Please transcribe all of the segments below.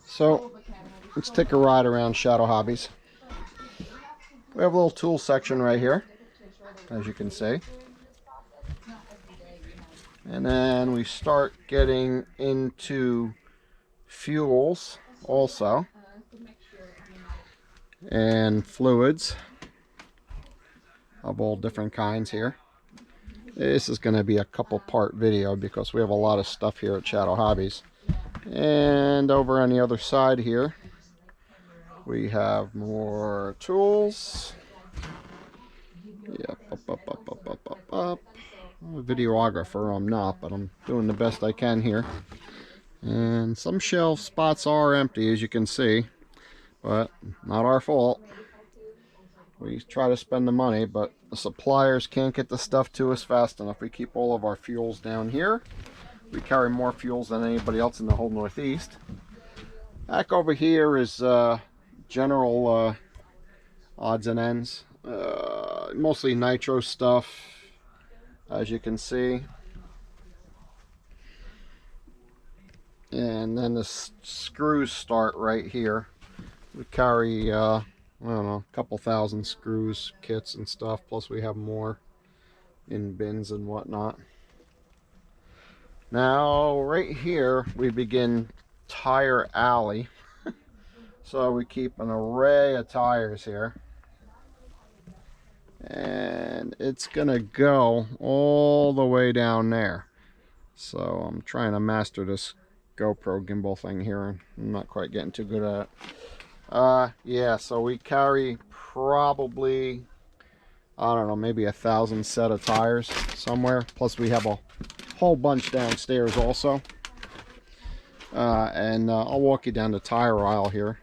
So let's take a ride around Shadow Hobbies. We have a little tool section right here, as you can see. And then we start getting into fuels also, and fluids of all different kinds here. This is going to be a couple part video because we have a lot of stuff here at Shadow Hobbies. And over on the other side here we have more tools. Yep, up. I'm a videographer, I'm not, but I'm doing the best I can here. And some shelf spots are empty, as you can see, but not our fault. We try to spend the money, but the suppliers can't get the stuff to us fast enough. We keep all of our fuels down here. We carry more fuels than anybody else in the whole Northeast. Back over here is general odds and ends. Mostly nitro stuff, as you can see. And then the screws start right here. We carry I don't know, a couple thousand screws, kits and stuff, plus we have more in bins and whatnot. Now right here we begin tire alley. So we keep an array of tires here, and it's gonna go all the way down there. So I'm trying to master this GoPro gimbal thing here, and I'm not quite getting too good at it. Yeah, so we carry probably, I don't know, maybe 1,000 set of tires somewhere, plus we have a whole bunch downstairs also. And I'll walk you down the tire aisle here.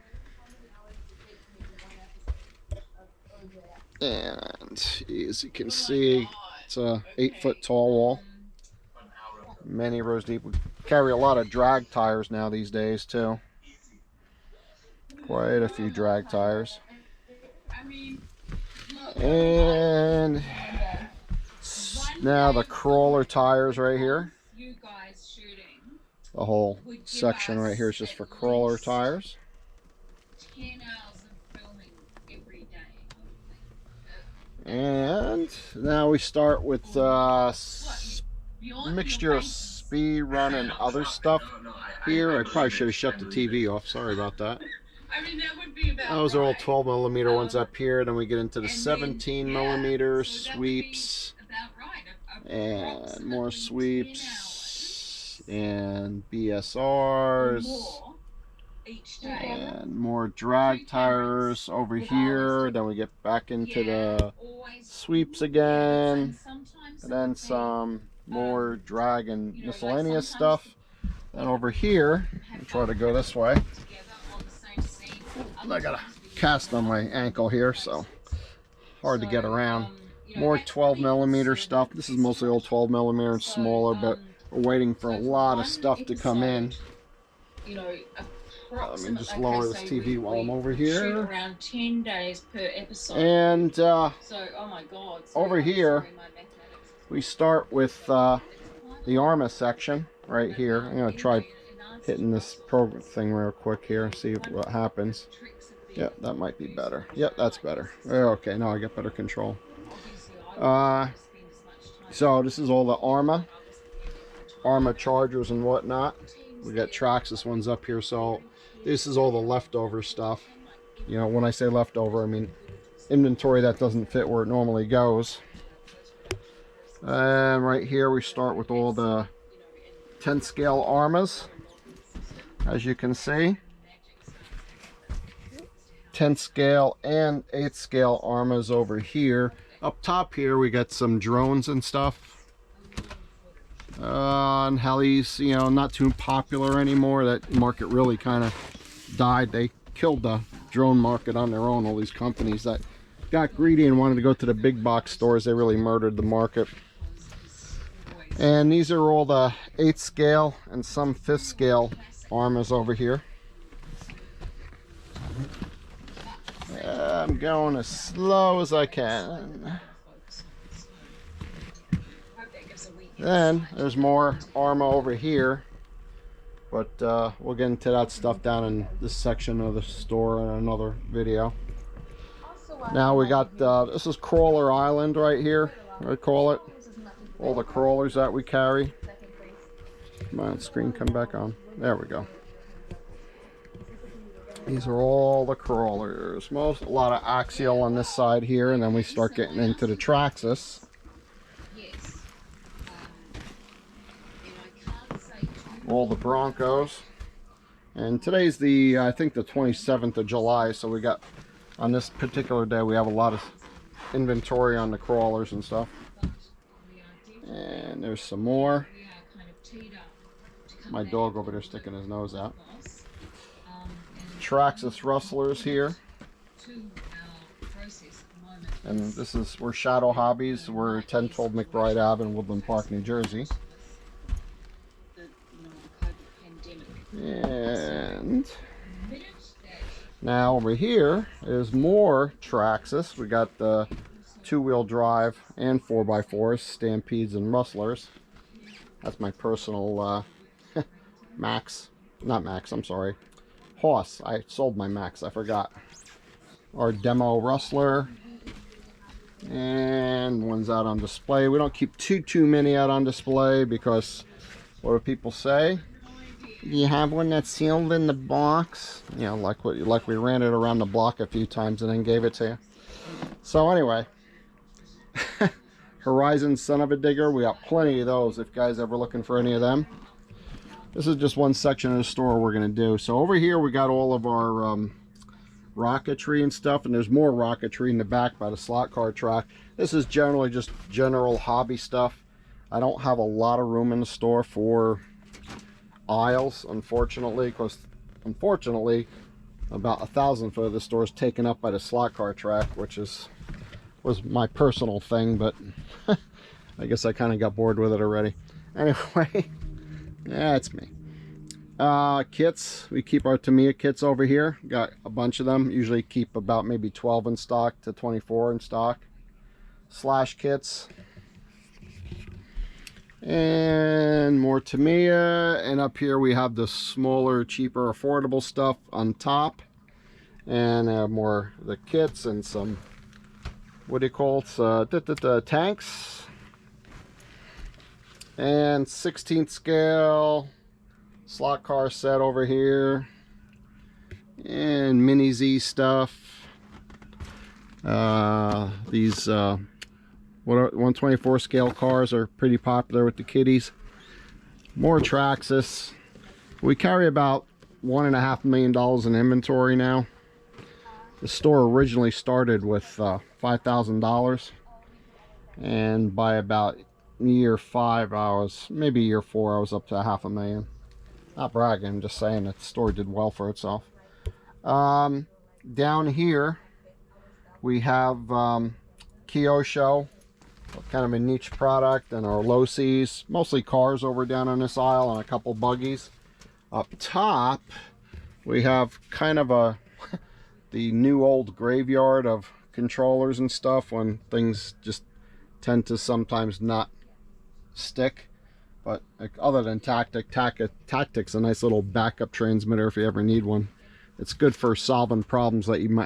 And as you can see, it's a 8-foot tall wall, many rows deep. We carry a lot of drag tires now these days too, quite a few drag tires. And now the crawler tires right here. The whole section right here is just for crawler tires. And now we start with mixture of speed run and other stuff here. I probably should have shut the TV off, sorry about that. Those are all 12mm ones up here. Then we get into the 17mm sweeps and more sweeps and BSRs and more drag tires over here. Then we get back into the sweeps again, and then some more drag and miscellaneous stuff. Then over here, I'll try to go this way. I got a cast on my ankle here, so hard to get around. More 12mm stuff. This is mostly all 12mm and smaller, but we're waiting for a lot of stuff to come in. Let me just lower this TV while I'm over here. Around 10 days per episode. And oh my God, over here, we start with the ARMA section right here. I'm going to try hitting this program thing real quick here and see what happens. Yep, that might be better. Yep, that's better. Okay, now I get better control. So this is all the ARMA chargers and whatnot. We got tracks. This one's up here, so this is all the leftover stuff. You know, when I say leftover, I mean inventory that doesn't fit where it normally goes. And right here we start with all the 10 scale ARMAs, as you can see. 10 scale and 8 scale ARMAs over here. Up top here we got some drones and stuff. And helis, you know, not too popular anymore. That market really kind of died. They killed the drone market on their own. All these companies that got greedy and wanted to go to the big box stores, they really murdered the market. And these are all the 8th scale and some 5th scale ARMAs over here. I'm going as slow as I can. Then there's more Arma over here, but we'll get into that stuff down in this section of the store in another video. Now we got this is Crawler Island right here, I call it. All the crawlers that we carry. Come on, screen come back on. There we go. These are all the crawlers. A lot of axial on this side here, and then we start getting into the Traxxas. All the Broncos. And today's the, I think the 27th of July, so we got, on this particular day, we have a lot of inventory on the crawlers and stuff. And there's some more. My dog over there sticking his nose out. Traxxas rustlers here. And this is, we're Shadow Hobbies. We're 1012 McBride Ave in Woodland Park, New Jersey. And now over here is more Traxxas. We got the two-wheel drive and 4x4s, Stampedes and Rustlers. That's my personal Max. Not Max, I'm sorry. Hoss. I sold my Max, I forgot. Our demo Rustler. And one's out on display. We don't keep too many out on display because what do people say? Do you have one that's sealed in the box? You know, like we ran it around the block a few times and then gave it to you. So anyway, Horizon Son of a Digger. We got plenty of those if guys ever looking for any of them. This is just one section of the store we're going to do. So over here we got all of our rocketry and stuff, and there's more rocketry in the back by the slot car track. This is generally just general hobby stuff. I don't have a lot of room in the store for aisles, unfortunately, because unfortunately about 1,000 foot of the store is taken up by the slot car track, which was my personal thing, but I guess I kind of got bored with it already. Anyway, yeah, it's me. Kits, we keep our Tamiya kits over here. Got a bunch of them. Usually keep about maybe 12 in stock to 24 in stock. Slash kits. And more Tamiya. And up here we have the smaller, cheaper, affordable stuff on top. And more the kits and some, what do you call it? Tanks. And 16th scale slot car set over here. And mini Z stuff. These 124 scale cars are pretty popular with the kiddies. More Traxxas. We carry about $1.5 million in inventory now. The store originally started with $5,000, and by about year 5 maybe year 4 I was up to $500,000. Not bragging, I'm just saying that the store did well for itself. Down here we have Kyosho, kind of a niche product, and our low C's, mostly cars over down on this aisle, and a couple buggies. Up top we have kind of the new old graveyard of controllers and stuff when things just tend to sometimes not stick. But like, other than Tactic's a nice little backup transmitter if you ever need one. It's good for solving problems that you might